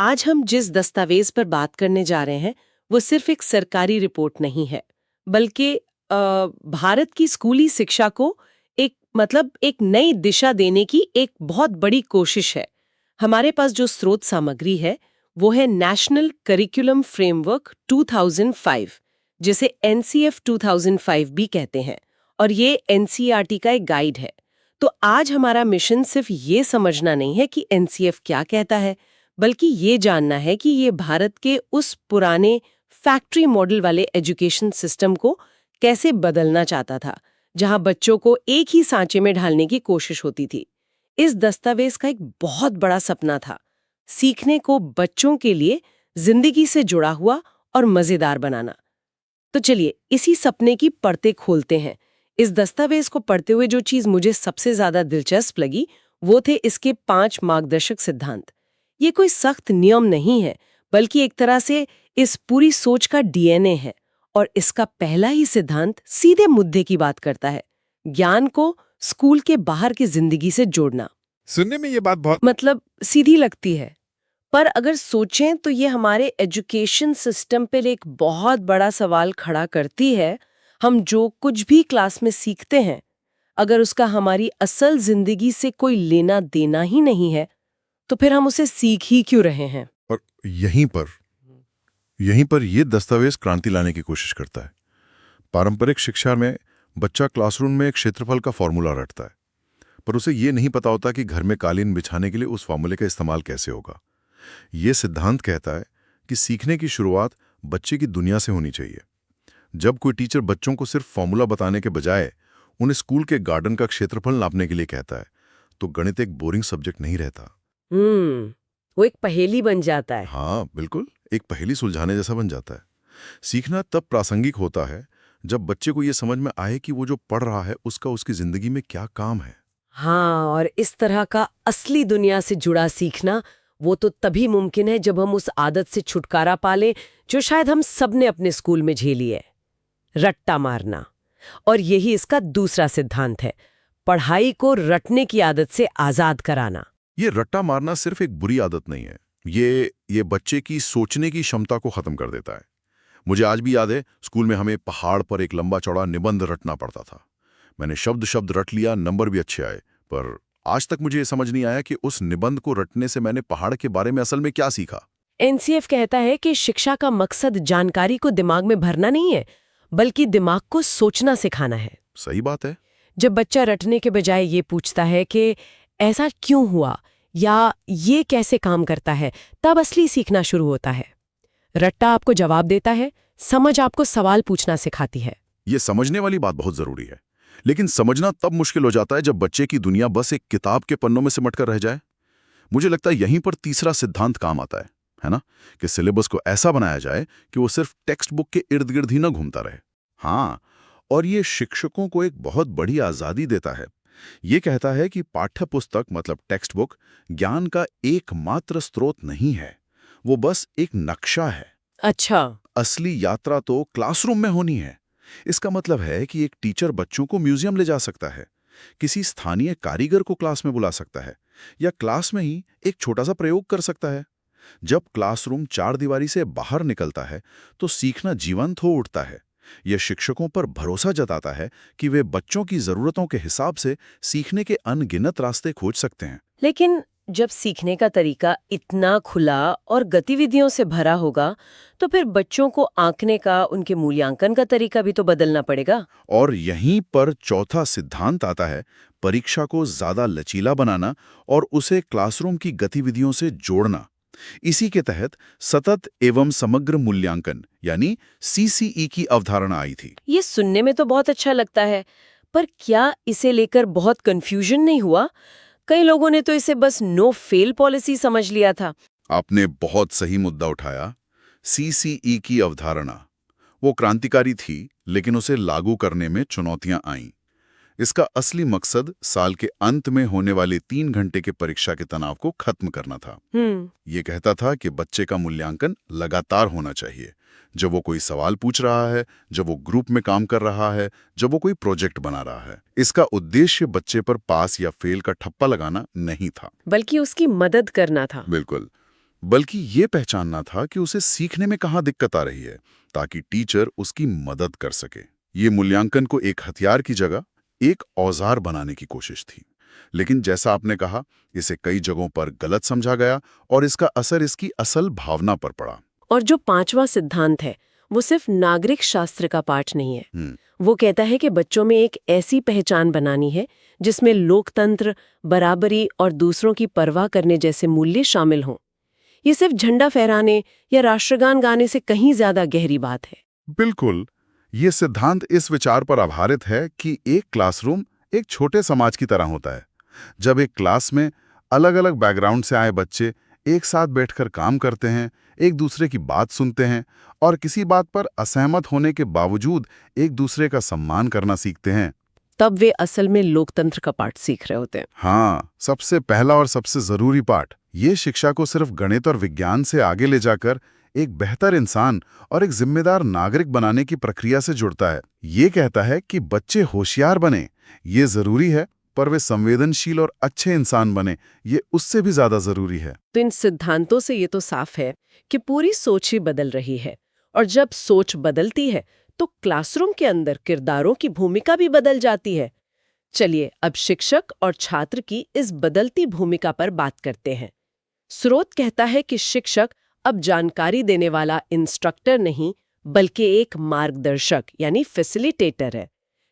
आज हम जिस दस्तावेज पर बात करने जा रहे हैं वो सिर्फ एक सरकारी रिपोर्ट नहीं है, बल्कि भारत की स्कूली शिक्षा को एक नई दिशा देने की एक बहुत बड़ी कोशिश है। हमारे पास जो स्रोत सामग्री है वो है नेशनल करिकुलम फ्रेमवर्क 2005, जिसे NCF 2005 भी कहते हैं, और ये NCERT का एक गाइड है। तो आज हमारा मिशन सिर्फ ये समझना नहीं है कि NCF क्या कहता है, बल्कि ये जानना है कि ये भारत के उस पुराने फैक्ट्री मॉडल वाले एजुकेशन सिस्टम को कैसे बदलना चाहता था, जहां बच्चों को एक ही सांचे में ढालने की कोशिश होती थी। इस दस्तावेज का एक बहुत बड़ा सपना था, सीखने को बच्चों के लिए जिंदगी से जुड़ा हुआ और मजेदार बनाना। तो चलिए इसी सपने की परतें खोलते हैं। इस दस्तावेज को पढ़ते हुए जो चीज मुझे सबसे ज्यादा दिलचस्प लगी वो थे इसके 5 मार्गदर्शक सिद्धांत। ये कोई सख्त नियम नहीं है, बल्कि एक तरह से इस पूरी सोच का DNA है। और इसका पहला ही सिद्धांत सीधे मुद्दे की बात करता है, ज्ञान को स्कूल के बाहर की जिंदगी से जोड़ना। सुनने में ये बात बहुत सीधी लगती है, पर अगर सोचें तो ये हमारे एजुकेशन सिस्टम पे एक बहुत बड़ा सवाल खड़ा करती है। हम जो कुछ भी क्लास में सीखते हैं, अगर उसका हमारी असल जिंदगी से कोई लेना देना ही नहीं है, तो फिर हम उसे सीख ही क्यों रहे हैं? और यहीं पर ये दस्तावेज क्रांति लाने की कोशिश करता है। पारंपरिक शिक्षा में बच्चा क्लासरूम में एक क्षेत्रफल का फॉर्मूला रटता है, पर उसे ये नहीं पता होता कि घर में कालीन बिछाने के लिए उस फॉर्मूले का इस्तेमाल कैसे होगा। ये सिद्धांत कहता है कि सीखने की शुरुआत बच्चे की दुनिया से होनी चाहिए। जब कोई टीचर बच्चों को सिर्फ फॉर्मूला बताने के बजाय उन्हें स्कूल के गार्डन का क्षेत्रफल नापने के लिए कहता है, तो गणित एक बोरिंग सब्जेक्ट नहीं रहता। वो एक पहेली बन जाता है। हाँ बिल्कुल, एक पहेली सुलझाने जैसा बन जाता है। सीखना तब प्रासंगिक होता है जब बच्चे को यह समझ में आए कि वो जो पढ़ रहा है उसका उसकी जिंदगी में क्या काम है। हाँ, और इस तरह का असली दुनिया से जुड़ा सीखना वो तो तभी मुमकिन है जब हम उस आदत से छुटकारा पा लें जो शायद हम सब ने अपने स्कूल में झेली है, रट्टा मारना। और यही इसका दूसरा सिद्धांत है, पढ़ाई को रटने की आदत से आजाद कराना। ये रट्टा मारना सिर्फ एक बुरी आदत नहीं है, ये बच्चे की सोचने की क्षमता को खत्म कर देता है। मुझे आज भी याद है, स्कूल में हमें पहाड़ पर एक लंबा चौड़ा निबंध रटना पड़ता था। मैंने शब्द रट लिया, नंबर भी अच्छे आए, पर आज तक मुझे ये समझ नहीं आया कि उस निबंध को रटने से मैंने पहाड़ के बारे में असल में क्या सीखा। NCF कहता है कि शिक्षा का मकसद जानकारी को दिमाग में भरना नहीं है, बल्कि दिमाग को सोचना सिखाना है। सही बात है। जब बच्चा रटने के बजाय ये पूछता है कि ऐसा क्यों हुआ या ये कैसे काम करता है, तब असली सीखना शुरू होता है। रट्टा आपको जवाब देता है, समझ आपको सवाल पूछना सिखाती है। ये समझने वाली बात बहुत जरूरी है, लेकिन समझना तब मुश्किल हो जाता है जब बच्चे की दुनिया बस एक किताब के पन्नों में सिमट कर रह जाए। मुझे लगता है यहीं पर तीसरा सिद्धांत काम आता है ना, कि सिलेबस को ऐसा बनाया जाए कि वो सिर्फ टेक्स्ट बुक के इर्द गिर्द ही न घूमता रहे। हाँ, और ये शिक्षकों को एक बहुत बड़ी आज़ादी देता है। ये कहता है कि पाठ्य पुस्तक मतलब टेक्स्ट बुक ज्ञान का एकमात्र स्रोत नहीं है, वो बस एक नक्शा है। अच्छा, असली यात्रा तो क्लासरूम में होनी है। इसका मतलब है कि एक टीचर बच्चों को म्यूजियम ले जा सकता है, किसी स्थानीय कारीगर को क्लास में बुला सकता है, या क्लास में ही एक छोटा सा प्रयोग कर सकता है। जब क्लासरूम चार दीवारी से बाहर निकलता है तो सीखना जीवंत हो उठता है। यह शिक्षकों पर भरोसा जताता है कि वे बच्चों की जरूरतों के हिसाब से सीखने के अनगिनत रास्ते खोज सकते हैं। लेकिन जब सीखने का तरीका इतना खुला और गतिविधियों से भरा होगा, तो फिर बच्चों को आंकने का, उनके मूल्यांकन का तरीका भी तो बदलना पड़ेगा। और यहीं पर चौथा सिद्धांत आता है, परीक्षा को ज्यादा लचीला बनाना और उसे क्लासरूम की गतिविधियों से जोड़ना। इसी के तहत सतत एवं समग्र मूल्यांकन यानी CCE की अवधारणा आई थी। ये सुनने में तो बहुत अच्छा लगता है, पर क्या इसे लेकर बहुत कंफ्यूजन नहीं हुआ? कई लोगों ने तो इसे बस नो फेल पॉलिसी समझ लिया था। आपने बहुत सही मुद्दा उठाया। CCE की अवधारणा वो क्रांतिकारी थी, लेकिन उसे लागू करने में चुनौतियां आईं। इसका असली मकसद साल के अंत में होने वाले 3 घंटे के परीक्षा के तनाव को खत्म करना था। ये कहता था कि बच्चे का मूल्यांकन लगातार होना चाहिए, जब वो कोई सवाल पूछ रहा है, जब वो ग्रुप में काम कर रहा है, जब वो कोई प्रोजेक्ट बना रहा है। इसका उद्देश्य बच्चे पर पास या फेल का ठप्पा लगाना नहीं था, बल्कि उसकी मदद करना था। बिल्कुल, बल्कि ये पहचानना था कि उसे सीखने में कहाँ दिक्कत आ रही है, ताकि टीचर उसकी मदद कर सके। ये मूल्यांकन को एक हथियार की जगह एक औजार बनाने की कोशिश थी। लेकिन जैसा आपने कहा, इसे कई जगहों पर गलत समझा गया और इसका असर इसकी असल भावना पर पड़ा। और जो 5वां सिद्धांत है वो सिर्फ नागरिक शास्त्र का पाठ नहीं है। हम्म, वो कहता है कि बच्चों में एक ऐसी पहचान बनानी है जिसमें लोकतंत्र, बराबरी और दूसरों की परवाह करने जैसे मूल्य शामिल हों। ये सिर्फ झंडा फहराने या राष्ट्रगान गाने से कहीं ज्यादा गहरी बात है। बिल्कुल। ये सिद्धांत इस विचार पर आधारित है कि एक क्लासरूम एक छोटे समाज की तरह होता है। जब एक क्लास में अलग-अलग बैकग्राउंड से आए बच्चे एक साथ बैठकर काम करते हैं, एक दूसरे की बात सुनते हैं और किसी बात पर असहमत होने के बावजूद एक दूसरे का सम्मान करना सीखते हैं, तब वे असल में लोकतंत्र का पाठ सीख रहे होते हैं। हाँ, सबसे पहला और सबसे जरूरी पाठ। ये शिक्षा को सिर्फ गणित और विज्ञान से आगे ले जाकर एक बेहतर इंसान और एक जिम्मेदार नागरिक बनाने की प्रक्रिया से जुड़ता है। ये कहता है कि बच्चे होशियार बने, ये जरूरी है, पर वे संवेदनशील और अच्छे इंसान बने, ये उससे भी ज्यादा जरूरी है। तो इन सिद्धांतों से ये तो साफ है कि पूरी सोच ही बदल रही है। और जब सोच बदलती है तो क्लासरूम के अंदर किरदारों की भूमिका भी बदल जाती है। चलिए अब शिक्षक और छात्र की इस बदलती भूमिका पर बात करते हैं। स्रोत कहता है कि शिक्षक अब जानकारी देने वाला इंस्ट्रक्टर नहीं, बल्कि एक मार्गदर्शक यानी फैसिलिटेटर है।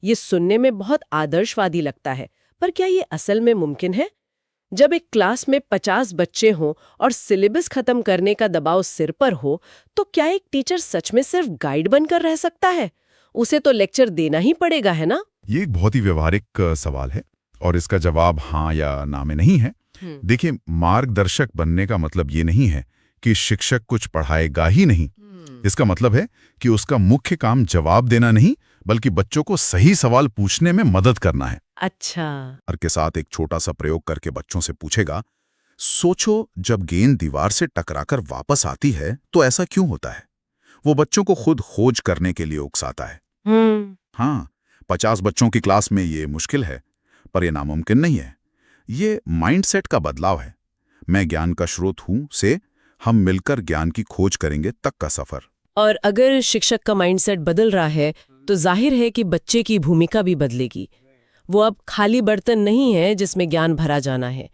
ये सुनने में बहुत आदर्शवादी लगता है, पर क्या ये असल में मुमकिन है? जब एक क्लास में 50 बच्चे हों और सिलेबस खत्म करने का दबाव सिर पर हो, तो क्या एक टीचर सच में सिर्फ गाइड बनकर रह सकता है? उसे तो लेक्चर देना ही पड़ेगा, है ना? ये एक बहुत ही व्यवहारिक सवाल है और इसका जवाब हाँ या ना में नहीं है। देखिए, मार्गदर्शक बनने का मतलब ये नहीं है कि शिक्षक कुछ पढ़ाएगा ही नहीं। इसका मतलब है कि उसका मुख्य काम जवाब देना नहीं, बल्कि बच्चों को सही सवाल पूछने में मदद करना है। अच्छा। और के साथ एक छोटा सा प्रयोग करके बच्चों से पूछेगा, सोचो जब गेंद दीवार से टकराकर वापस आती है तो ऐसा क्यों होता है? वो बच्चों को खुद खोज करने के लिए उकसाता है। हाँ, 50 बच्चों की क्लास में ये मुश्किल है, पर यह नामुमकिन नहीं है। ये माइंडसेट का बदलाव है। मैं ज्ञान का स्रोत हूं से हम मिलकर ज्ञान की खोज करेंगे तक का सफर। और अगर शिक्षक का माइंडसेट बदल रहा है तो जाहिर है कि बच्चे की भूमिका भी बदलेगी। वो अब खाली बर्तन नहीं है जिसमें ज्ञान भरा जाना है।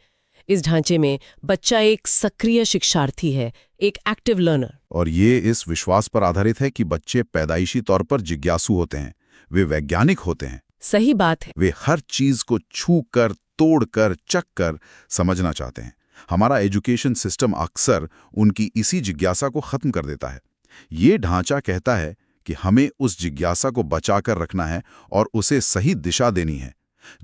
इस ढांचे में बच्चा एक सक्रिय शिक्षार्थी है, एक एक्टिव लर्नर। और ये इस विश्वास पर आधारित है कि बच्चे पैदाइशी तौर पर जिज्ञासु होते हैं, वे वैज्ञानिक होते हैं। सही बात है। वे हर चीज को छू कर, तोड़ कर, चख कर समझना चाहते हैं। हमारा एजुकेशन सिस्टम अक्सर उनकी इसी जिज्ञासा को खत्म कर देता है। ये ढांचा कहता है कि हमें उस जिज्ञासा को बचाकर रखना है और उसे सही दिशा देनी है।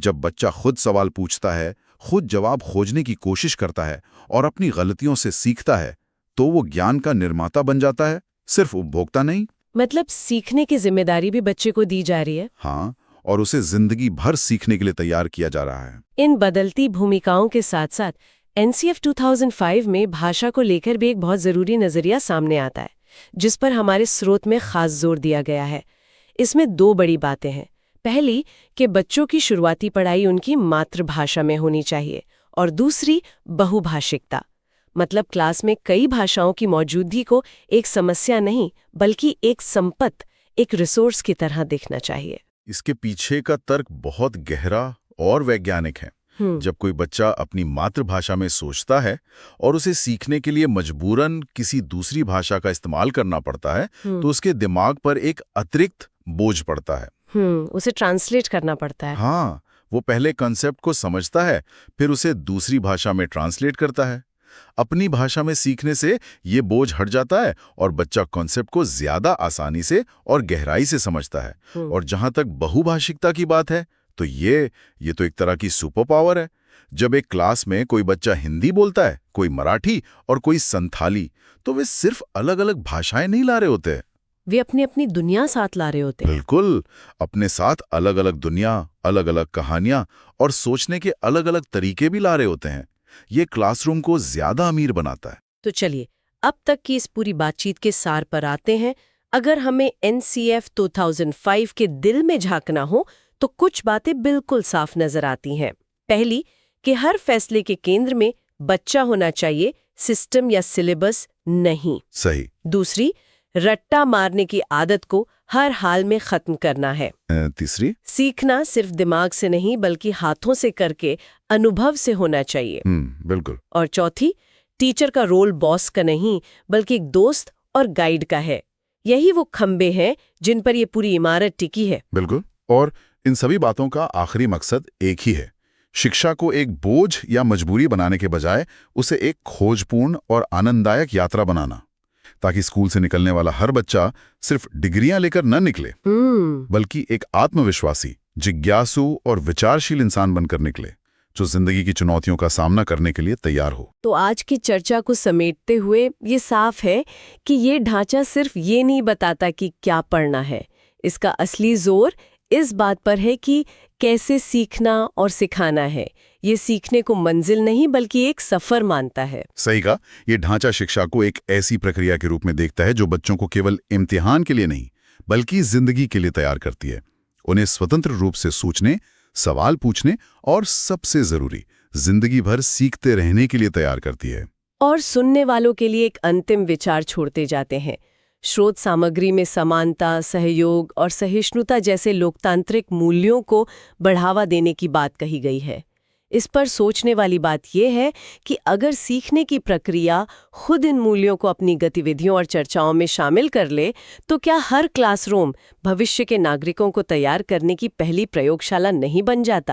जब बच्चा खुद सवाल पूछता है, खुद जवाब खोजने की कोशिश करता है और अपनी गलतियों से सीखता है, तो वो ज्ञान का निर्माता बन जाता है, सिर्फ उपभोक्ता नहीं। मतलब सीखने की जिम्मेदारी भी बच्चे को दी जा रही है। हाँ, और उसे जिंदगी भर सीखने के लिए तैयार किया जा रहा है। इन बदलती भूमिकाओं के साथ साथ एनसीएफ 2005 में भाषा को लेकर भी एक बहुत जरूरी नजरिया सामने आता है, जिस पर हमारे स्रोत में खास जोर दिया गया है। इसमें 2 बड़ी बातें हैं। पहली कि बच्चों की शुरुआती पढ़ाई उनकी मातृभाषा में होनी चाहिए, और दूसरी बहुभाषिकता। मतलब क्लास में कई भाषाओं की मौजूदगी को एक समस्या नहीं, बल्कि एक संपत्ति, एक रिसोर्स की तरह देखना चाहिए। इसके पीछे का तर्क बहुत गहरा और वैज्ञानिक है। जब कोई बच्चा अपनी मातृभाषा में सोचता है और उसे सीखने के लिए मजबूरन किसी दूसरी भाषा का इस्तेमाल करना पड़ता है, तो उसके दिमाग पर एक अतिरिक्त बोझ पड़ता है। उसे ट्रांसलेट करना पड़ता है। हाँ, वो पहले कॉन्सेप्ट को समझता है, फिर उसे दूसरी भाषा में ट्रांसलेट करता है। अपनी भाषा में सीखने से ये बोझ हट जाता है और बच्चा कॉन्सेप्ट को ज्यादा आसानी से और गहराई से समझता है। और जहां तक बहुभाषिकता की बात है, तो ये तो एक तरह की सुपर पावर है। जब एक क्लास में कोई बच्चा हिंदी बोलता है, कोई मराठी और कोई संथाली, तो वे सिर्फ अलग-अलग भाषाएं नहीं ला रहे होते, वे अपनी अपनी दुनिया साथ ला रहे होते हैं। बिल्कुल, अपने साथ अलग-अलग दुनिया, अलग-अलग कहानियां और सोचने के अलग-अलग तरीके भी ला रहे होते हैं। ये क्लासरूम को ज्यादा अमीर बनाता है। तो चलिए अब तक की इस पूरी बातचीत के सार पर आते हैं। अगर हमें एनसीएफ 2005 के दिल में झांकना हो तो कुछ बातें बिल्कुल साफ नजर आती हैं। पहली कि हर फैसले के केंद्र में बच्चा होना चाहिए, सिस्टम या सिलेबस नहीं। सही। दूसरी, रट्टा मारने की आदत को हर हाल में खत्म करना है। तीसरी? सीखना सिर्फ दिमाग से नहीं बल्कि हाथों से करके अनुभव से होना चाहिए। बिल्कुल। और चौथी, टीचर का रोल बॉस का नहीं बल्कि एक दोस्त और गाइड का है। यही वो खंबे हैं जिन पर ये पूरी इमारत टिकी है। बिल्कुल। और इन सभी बातों का आखिरी मकसद एक ही है, शिक्षा को एक बोझ या मजबूरी बनाने के बजाय उसे एक खोजपूर्ण और आनंददायक यात्रा बनाना, ताकि स्कूल से निकलने वाला हर बच्चा सिर्फ डिग्रियां लेकर न निकले, बल्कि एक आत्मविश्वासी, जिज्ञासु और विचारशील इंसान बनकर निकले, जो जिंदगी की चुनौतियों का सामना करने के लिए तैयार हो। तो आज की चर्चा को समेटते हुए ये साफ है कि ये ढांचा सिर्फ ये नहीं बताता कि क्या पढ़ना है। इसका असली जोर इस बात पर है कि कैसे सीखना और सिखाना है। ये सीखने को मंजिल नहीं बल्कि एक सफर मानता है। सही कहा। ये ढांचा शिक्षा को एक ऐसी प्रक्रिया के रूप में देखता है जो बच्चों को केवल इम्तिहान के लिए नहीं बल्कि जिंदगी के लिए तैयार करती है। उन्हें स्वतंत्र रूप से सोचने, सवाल पूछने और सबसे जरूरी जिंदगी भर सीखते रहने के लिए तैयार करती है। और सुनने वालों के लिए एक अंतिम विचार छोड़ते जाते हैं। स्रोत सामग्री में समानता, सहयोग और सहिष्णुता जैसे लोकतांत्रिक मूल्यों को बढ़ावा देने की बात कही गई है। इस पर सोचने वाली बात यह है कि अगर सीखने की प्रक्रिया खुद इन मूल्यों को अपनी गतिविधियों और चर्चाओं में शामिल कर ले, तो क्या हर क्लासरूम भविष्य के नागरिकों को तैयार करने की पहली प्रयोगशाला नहीं बन जाता?